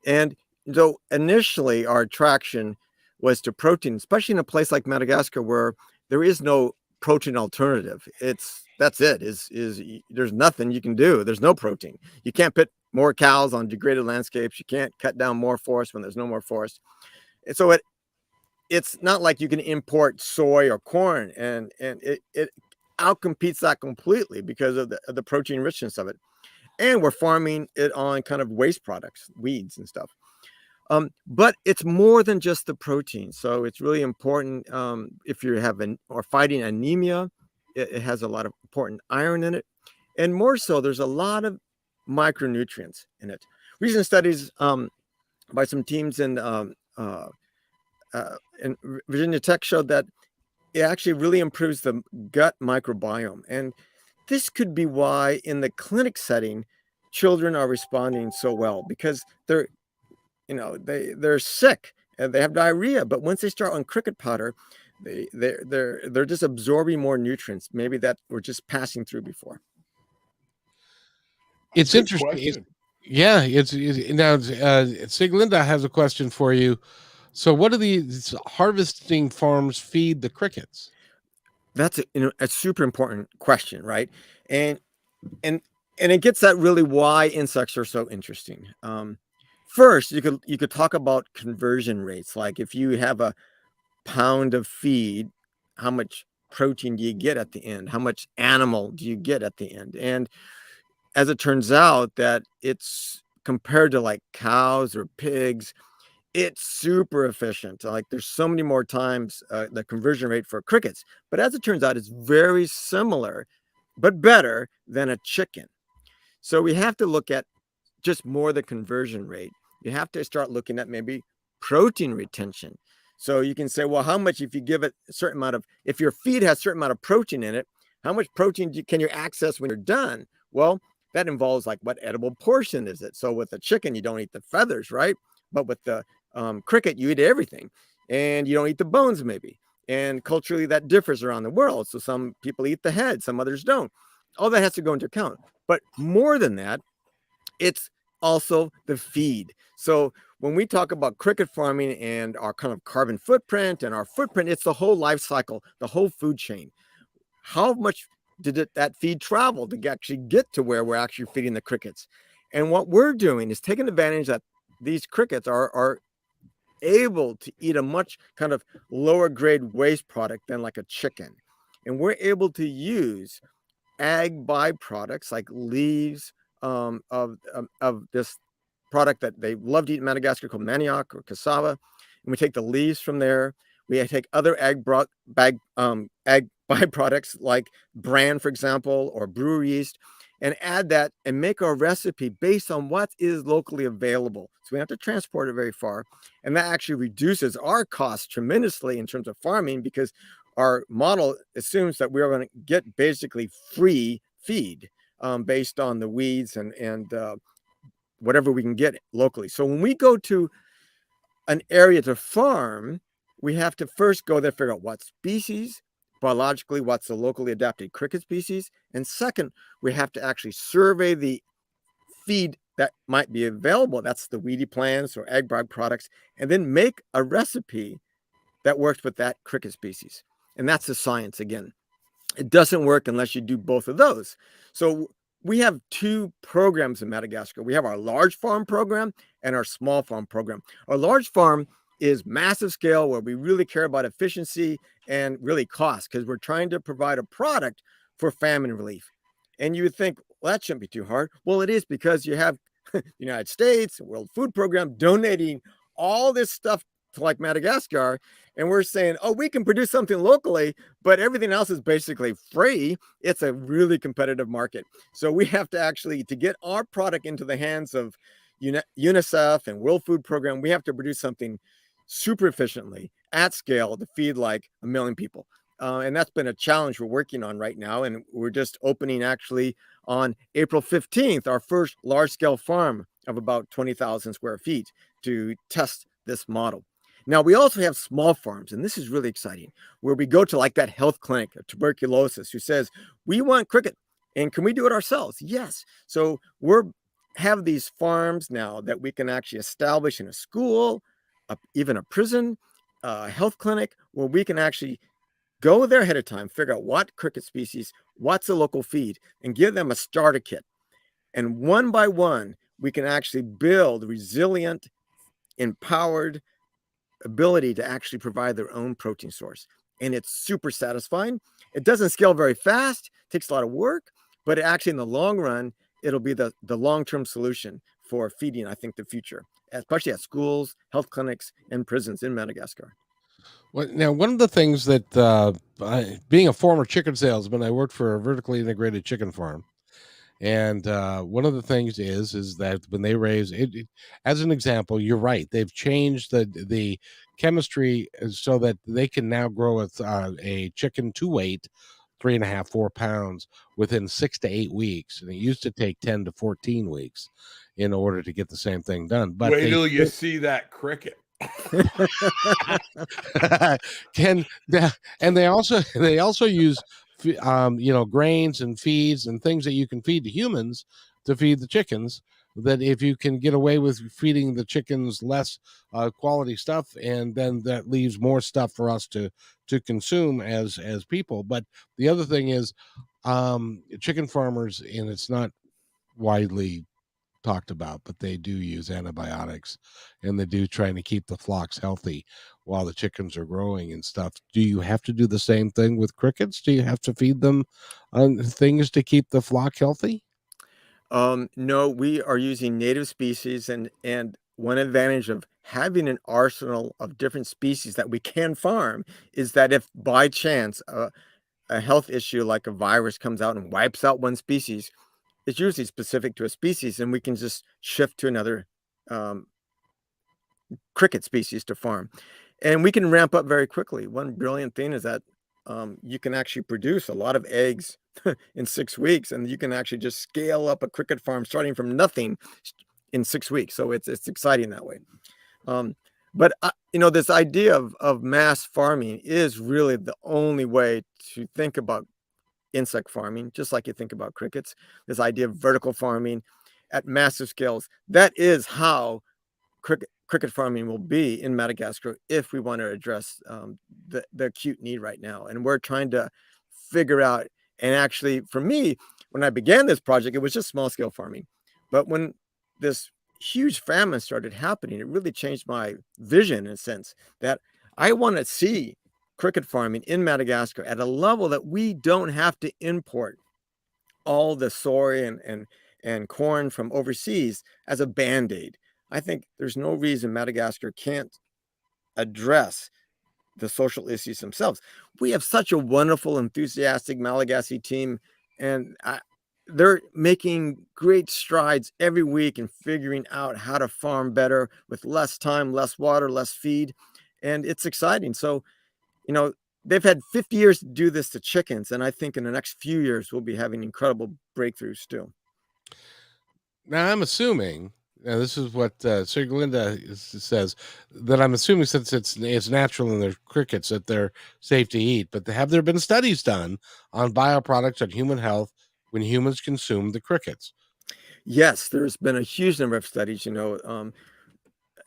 And so initially our attraction was to protein, especially in a place like Madagascar where there is no protein alternative. That's it. There's nothing you can do. There's no protein. You can't put more cows on degraded landscapes. You can't cut down more forest when there's no more forest. And so it's not like you can import soy or corn, and it outcompetes that completely because of the protein richness of it. And we're farming it on kind of waste products, weeds and stuff. But it's more than just the protein. So it's really important if you have or fighting anemia. It has a lot of important iron in it. And more so, there's a lot of micronutrients in it. Recent studies by some teams in Virginia Tech showed that it actually really improves the gut microbiome. And this could be why in the clinic setting, children are responding so well because they're sick and they have diarrhea. But once they start on cricket powder, they're just absorbing more nutrients, maybe that were just passing through before. It's Good interesting. question. Now Siglinda has a question for you. So what do these harvesting farms feed the crickets? That's a super important question, right? And it gets at really why insects are so interesting. First, you could talk about conversion rates. Like if you have a pound of feed, how much protein do you get at the end? How much animal do you get at the end? And as it turns out, that it's compared to like cows or pigs, it's super efficient. Like there's so many more times the conversion rate for crickets. But as it turns out, it's very similar, but better than a chicken. So we have to look at just more the conversion rate. You have to start looking at maybe protein retention. So you can say, well, how much if you give it a certain amount of, if your feed has a certain amount of protein in it, how much protein can you access when you're done? Well, that involves like what edible portion is it? So with the chicken, you don't eat the feathers, right? But with the cricket, you eat everything, and you don't eat the bones maybe. And culturally, that differs around the world. So some people eat the head, some others don't. All that has to go into account. But more than that, it's also the feed. So when we talk about cricket farming and our kind of carbon footprint and our footprint, it's the whole life cycle, the whole food chain. How much did that feed travel to actually get to where we're actually feeding the crickets? And what we're doing is taking advantage that these crickets are able to eat a much kind of lower grade waste product than like a chicken. And we're able to use ag byproducts like leaves of this product that they love to eat in Madagascar called manioc or cassava. And we take the leaves from there. We take other ag byproducts like bran, for example, or brewer yeast, and add that and make our recipe based on what is locally available. So we have to transport it very far. And that actually reduces our costs tremendously in terms of farming, because our model assumes that we are going to get basically free feed based on the weeds and whatever we can get locally. So when we go to an area to farm, we have to first go there, figure out what species, biologically, what's the locally adapted cricket species. And second, we have to actually survey the feed that might be available. That's the weedy plants or ag byproducts, and then make a recipe that works with that cricket species. And that's the science again. It doesn't work unless you do both of those. So we have two programs in Madagascar. We have our large farm program and our small farm program. Our large farm is massive scale, where we really care about efficiency and really cost, because we're trying to provide a product for famine relief. And you would think, well, that shouldn't be too hard. Well, it is, because you have the United States, World Food Program donating all this stuff to like Madagascar. And we're saying, oh, we can produce something locally, but everything else is basically free. It's a really competitive market. So we have to actually, to get our product into the hands of UNICEF and World Food Program, we have to produce something super efficiently at scale to feed like 1 million people. And that's been a challenge we're working on right now. And we're just opening actually on April 15th, our first large scale farm of about 20,000 square feet to test this model. Now, we also have small farms, and this is really exciting, where we go to like that health clinic of tuberculosis who says, we want cricket, and can we do it ourselves? Yes. So we're have these farms now that we can actually establish in a school, even a prison, a health clinic, where we can actually go there ahead of time, figure out what cricket species, what's the local feed, and give them a starter kit. And one by one, we can actually build resilient, empowered ability to actually provide their own protein source. And it's super satisfying. It doesn't scale very fast, takes a lot of work, but actually in the long run, it'll be the long-term solution for feeding, I think, the future, especially at schools, health clinics, and prisons in Madagascar. Well, now, one of the things that, being a former chicken salesman, I worked for a vertically integrated chicken farm. And one of the things is that when they raise it, as an example, you're right. They've changed the chemistry so that they can now grow a chicken to weight 3.5, 4 pounds within 6 to 8 weeks, and it used to take 10 to 14 weeks in order to get the same thing done. But wait till you see that cricket. can and they also use grains and feeds and things that you can feed to humans to feed the chickens, that if you can get away with feeding the chickens less quality stuff, and then that leaves more stuff for us to consume as people. But the other thing is, chicken farmers, and it's not widely talked about, but they do use antibiotics, and they do trying to keep the flocks healthy while the chickens are growing and stuff. Do you have to do the same thing with crickets? Do you have to feed them things to keep the flock healthy? No, we are using native species, and one advantage of having an arsenal of different species that we can farm is that if by chance a health issue like a virus comes out and wipes out one species, it's usually specific to a species, and we can just shift to another um, cricket species to farm. And we can ramp up very quickly. One brilliant thing is that you can actually produce a lot of eggs in 6 weeks, and you can actually just scale up a cricket farm starting from nothing in 6 weeks. So it's exciting that way. But this idea of mass farming is really the only way to think about insect farming, just like you think about crickets. This idea of vertical farming at massive scales, that is how cricket farming will be in Madagascar if we want to address the acute need right now. And we're trying to figure out, and actually for me, when I began this project, it was just small scale farming. But when this huge famine started happening, it really changed my vision in a sense that I want to see cricket farming in Madagascar at a level that we don't have to import all the soy and corn from overseas as a band-aid. I think there's no reason Madagascar can't address the social issues themselves. We have such a wonderful, enthusiastic Malagasy team, and they're making great strides every week in figuring out how to farm better with less time, less water, less feed, and it's exciting. So, they've had 50 years to do this to chickens, and I think in the next few years we'll be having incredible breakthroughs too. Now, I'm assuming, now this is what Linda says, that I'm assuming since it's natural in their crickets that they're safe to eat, but have there been studies done on bioproducts on human health when humans consume the crickets? Yes, there's been a huge number of studies.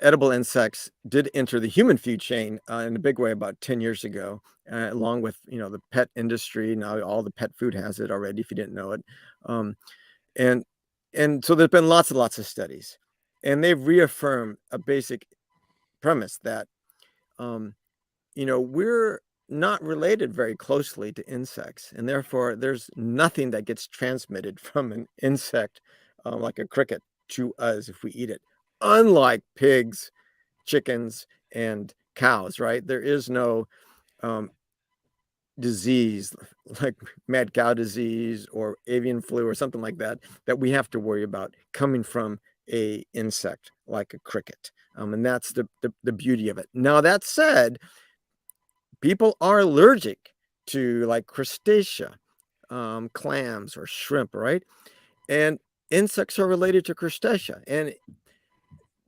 Edible insects did enter the human food chain in a big way about 10 years ago, along with, the pet industry. Now all the pet food has it already, if you didn't know it. And so there's been lots and lots of studies, and they've reaffirmed a basic premise that, we're not related very closely to insects, and therefore there's nothing that gets transmitted from an insect like a cricket to us if we eat it. Unlike pigs, chickens, and cows, right? There is no disease like mad cow disease or avian flu or something like that we have to worry about coming from a insect like a cricket. And that's the beauty of it. Now, that said, people are allergic to like crustacea, clams or shrimp, right? And insects are related to crustacea, and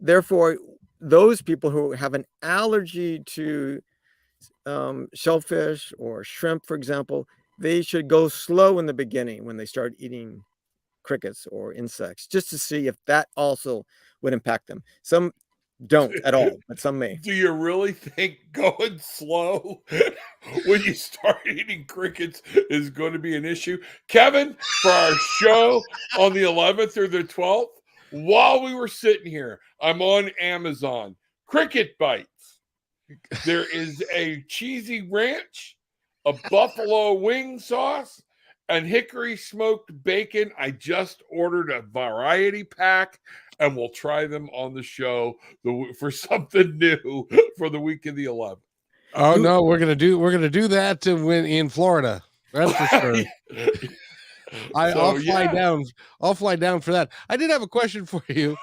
therefore, those people who have an allergy to shellfish or shrimp, for example, they should go slow in the beginning when they start eating crickets or insects, just to see if that also would impact them. Some don't at all, but some may. Do you really think going slow when you start eating crickets is going to be an issue? Kevin, for our show on the 11th or the 12th, while we were sitting here, I'm on Amazon. Cricket bites. There is a cheesy ranch, a buffalo wing sauce, and hickory smoked bacon. I just ordered a variety pack, and we'll try them on the show for something new for the week of the 11th. Oh no, we're gonna do that in Florida. That's for sure. I'll fly down for that. I did have a question for you.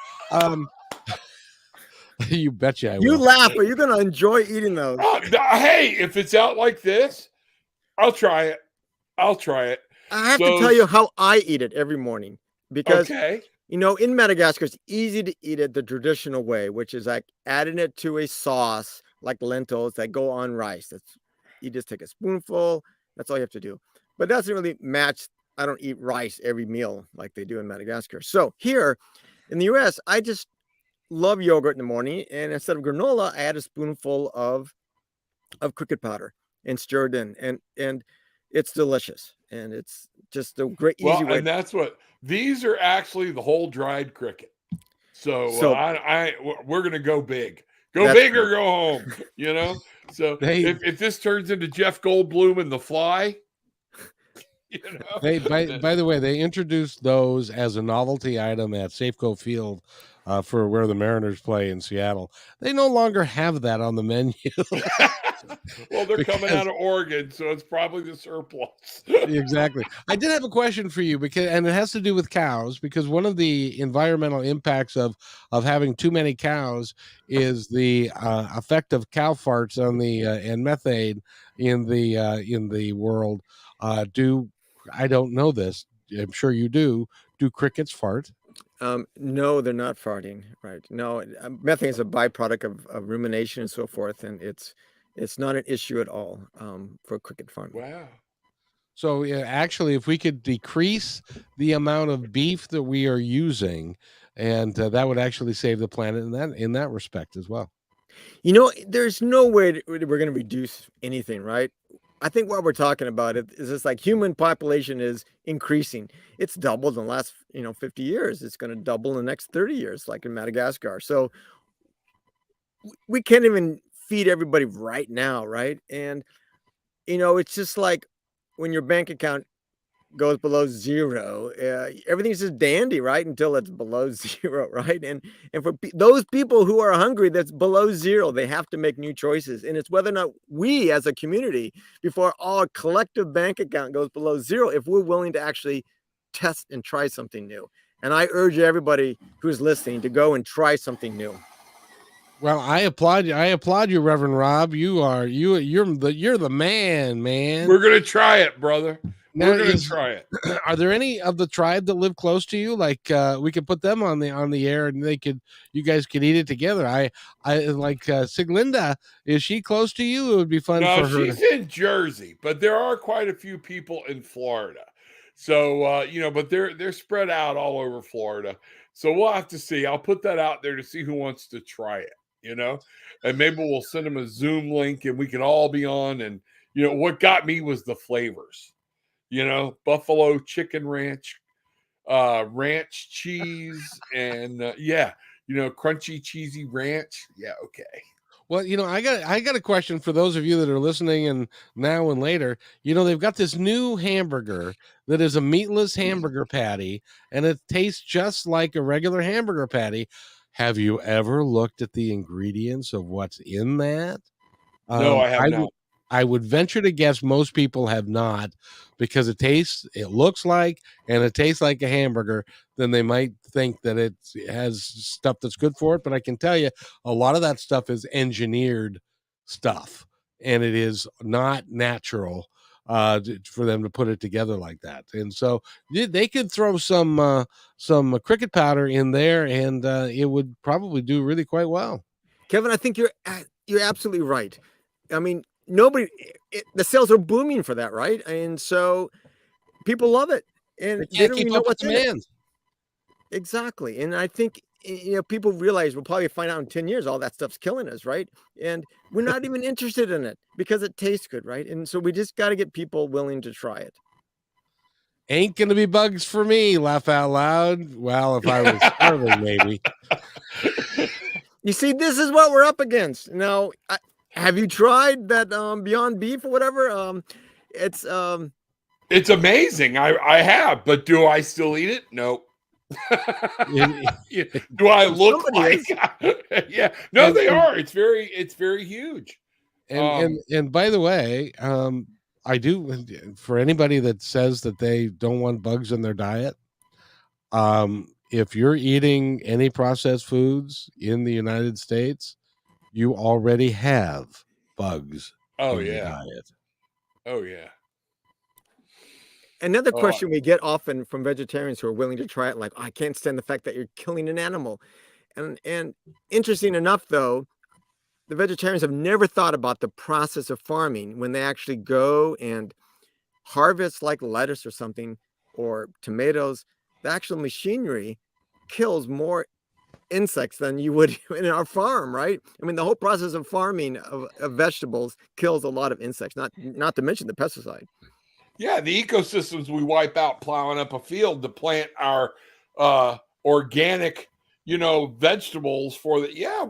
You betcha I will. You laugh, but you're gonna enjoy eating those. Hey, if it's out like this, I'll try it. I have to tell you how I eat it every morning, because in Madagascar it's easy to eat it the traditional way, which is like adding it to a sauce like lentils that go on rice. You just take a spoonful. That's all you have to do. But that doesn't really match. I don't eat rice every meal like they do in Madagascar. So here in the US, I just love yogurt in the morning, and instead of granola, I add a spoonful of cricket powder and stir it in, and it's delicious, and it's just a great easy way. And that's what these are actually, the whole dried cricket. So we're gonna go big. Go big or go home. So if this turns into Jeff Goldblum and The Fly. By the way, they introduced those as a novelty item at Safeco Field for where the Mariners play in Seattle. They no longer have that on the menu. Well, they're coming Because out of Oregon, so it's probably the surplus. exactly. I did have a question for you because, and it has to do with cows, because one of the environmental impacts of having too many cows is the effect of cow farts on the and methane in the world. Do I don't know this. I'm sure you do. Do crickets fart? No, they're not farting, right? No, methane is a byproduct of rumination and so forth, and it's not an issue at all for cricket farming. Wow. So yeah, actually, if we could decrease the amount of beef that we are using, and that would actually save the planet in that respect as well. You know, there's no way we're going to reduce anything, right? I think what we're talking about is just like human population is increasing. It's doubled in the last, 50 years. It's going to double in the next 30 years, like in Madagascar. So we can't even feed everybody right now, right? And, it's just like when your bank account goes below zero, everything's just dandy, right? Until it's below zero, right? And for those people who are hungry, that's below zero, they have to make new choices. And it's whether or not we as a community, before our collective bank account goes below zero, if we're willing to actually test and try something new. And I urge everybody who's listening to go and try something new. Well, I applaud you. I applaud you, Reverend Rob. You're the man, man. We're gonna try it, brother. Now, We're gonna try it. Are there any of the tribe that live close to you? Like we could put them on the air, and you guys could eat it together. I like Siglinda. Is she close to you? It would be fun No, for her. she's in Jersey, but there are quite a few people in Florida. So but they're spread out all over Florida. So we'll have to see. I'll put that out there to see who wants to try it, and maybe we'll send them a Zoom link and we can all be on. And what got me was the flavors, buffalo chicken ranch, ranch cheese, and crunchy cheesy ranch. Yeah, okay. Well, I got a question for those of you that are listening and now and later. They've got this new hamburger that is a meatless hamburger patty, and it tastes just like a regular hamburger patty. Have you ever looked at the ingredients of what's in that? No, I have not. I would venture to guess most people have not, because it looks like, and it tastes like a hamburger. Then they might think that it has stuff that's good for it. But I can tell you, a lot of that stuff is engineered stuff, and it is not natural for them to put it together like that. And so they could throw some cricket powder in there, and it would probably do really quite well. Kevin, I think you're absolutely right. I mean, the sales are booming for that, right? And so people love it, and they don't even know what's in it. Exactly. And I think people realize we'll probably find out in 10 years all that stuff's killing us, right? And we're not even interested in it because it tastes good, right? And so we just got to get people willing to try it. Ain't gonna be bugs for me. Laugh out loud. Well, if I was starving, maybe. You see, this is what we're up against. Now, have you tried that Beyond Beef or whatever? It's amazing. I have, but do I still eat it? No. Do I look like? Yeah, no, they are. It's very huge. And by the way, I do, for anybody that says that they don't want bugs in their diet. If you're eating any processed foods in the United States, you already have bugs in your diet. Oh yeah. Another question we get often from vegetarians who are willing to try it, like, I can't stand the fact that you're killing an animal. And interesting enough, though, the vegetarians have never thought about the process of farming when they actually go and harvest like lettuce or something, or tomatoes. The actual machinery kills more insects than you would in our farm, right? I mean, the whole process of farming of vegetables kills a lot of insects, not to mention the pesticide. Yeah, the ecosystems we wipe out plowing up a field to plant our organic, vegetables for the. Yeah,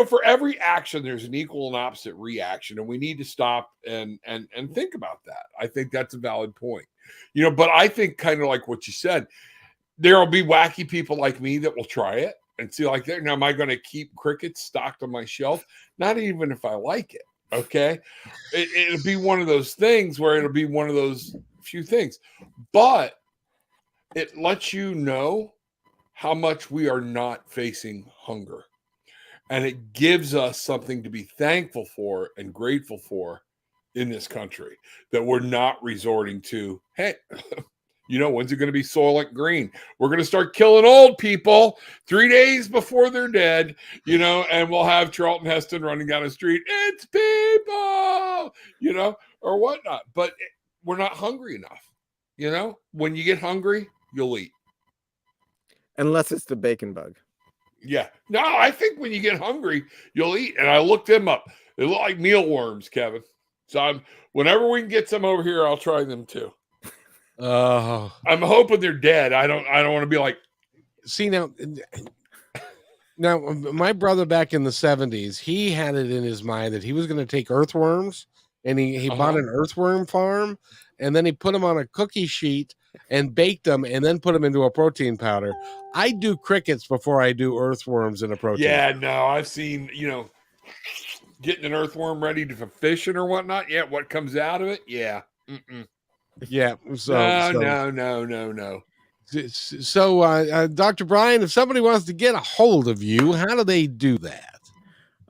for every action, there's an equal and opposite reaction, and we need to stop and think about that. I think that's a valid point. But I think kind of like what you said, there will be wacky people like me that will try it and see like that. Now, am I going to keep crickets stocked on my shelf? Not even if I like it. Okay. It'll be one of those things where it'll be one of those few things, but it lets you know how much we are not facing hunger. And it gives us something to be thankful for and grateful for in this country, that we're not resorting to, hey, when's it going to be Soylent Green? We're going to start killing old people 3 days before they're dead, and we'll have Charlton Heston running down the street. It's people, or whatnot. But we're not hungry enough. When you get hungry, you'll eat. Unless it's the bacon bug. Yeah. No, I think when you get hungry, you'll eat. And I looked them up. They look like mealworms, Kevin. So whenever we can get some over here, I'll try them too. I'm hoping they're dead. I don't want to be like. See now, my brother back in the 70s, he had it in his mind that he was going to take earthworms, and he bought an earthworm farm, and then he put them on a cookie sheet and baked them, and then put them into a protein powder. I do crickets before I do earthworms in a protein. Yeah, no, I've seen getting an earthworm ready for fishing or whatnot. Yeah, what comes out of it? Yeah. Mm-mm. Yeah. No. So, Dr. Brian, if somebody wants to get a hold of you, how do they do that?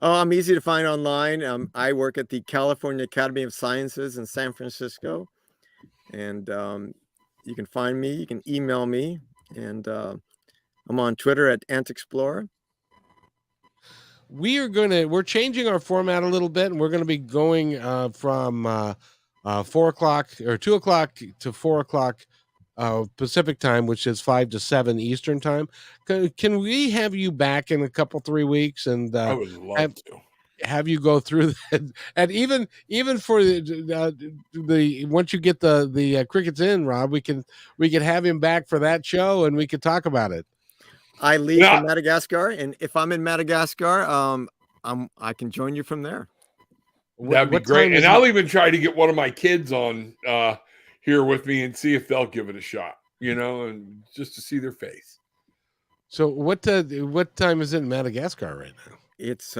Oh, I'm easy to find online. I work at the California Academy of Sciences in San Francisco, and you can find me. You can email me, and I'm on Twitter at AntExplorer. We're changing our format a little bit, and we're going to be going from 4 o'clock or 2 o'clock to 4 o'clock Pacific time, which is 5 to 7 Eastern time. Can we have you back in a couple 3 weeks? And I would love to have you go through that, and even for the once you get the crickets in, Rob, we can have him back for that show, and we could talk about it. I leave from Madagascar, and if I'm in Madagascar, I can join you from there. That'd be great. And I'll even try to get one of my kids on here with me and see if they'll give it a shot, and just to see their face. So what time is it in Madagascar right now? It's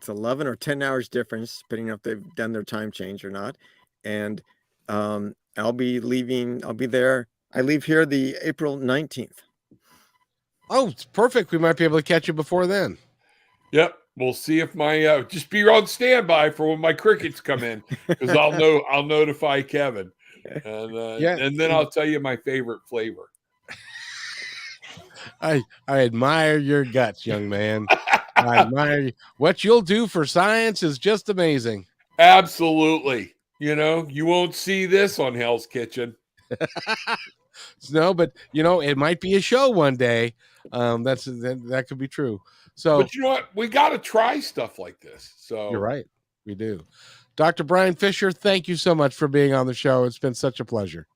11 or 10 hours difference, depending on if they've done their time change or not. And I'll be there. I leave here the April 19th. Oh, it's perfect. We might be able to catch you before then. Yep. We'll see if my just be on standby for when my crickets come in, because I'll notify Kevin, and then I'll tell you my favorite flavor. I admire your guts, young man. I admire you. What you'll do for science is just amazing. Absolutely. You won't see this on Hell's Kitchen. No, but it might be a show one day. That could be true. So, but you know what? We got to try stuff like this. So you're right. We do. Dr. Brian Fisher, thank you so much for being on the show. It's been such a pleasure.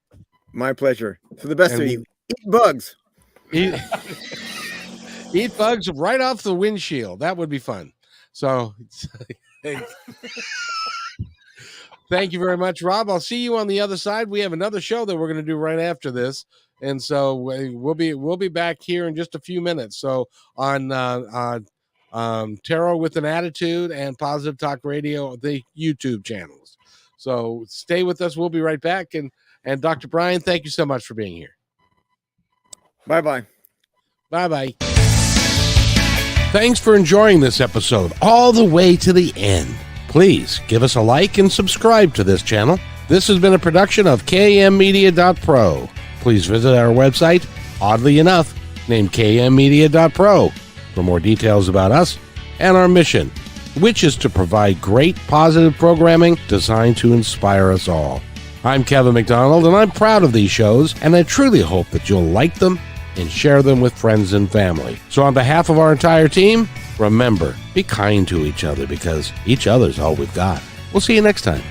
My pleasure. For the best of you, eat bugs. Eat bugs right off the windshield. That would be fun. So thank you very much, Rob. I'll see you on the other side. We have another show that we're going to do right after this. And so we'll be back here in just a few minutes. So on Tarot with an Attitude and Positive Talk Radio, the YouTube channels. So stay with us. We'll be right back. And Dr. Brian, thank you so much for being here. Bye-bye. Bye-bye. Thanks for enjoying this episode all the way to the end. Please give us a like and subscribe to this channel. This has been a production of kmmedia.pro. Please visit our website, oddly enough, named kmmedia.pro, for more details about us and our mission, which is to provide great positive programming designed to inspire us all. I'm Kevin McDonald, and I'm proud of these shows, and I truly hope that you'll like them and share them with friends and family. So on behalf of our entire team, remember, be kind to each other, because each other's all we've got. We'll see you next time.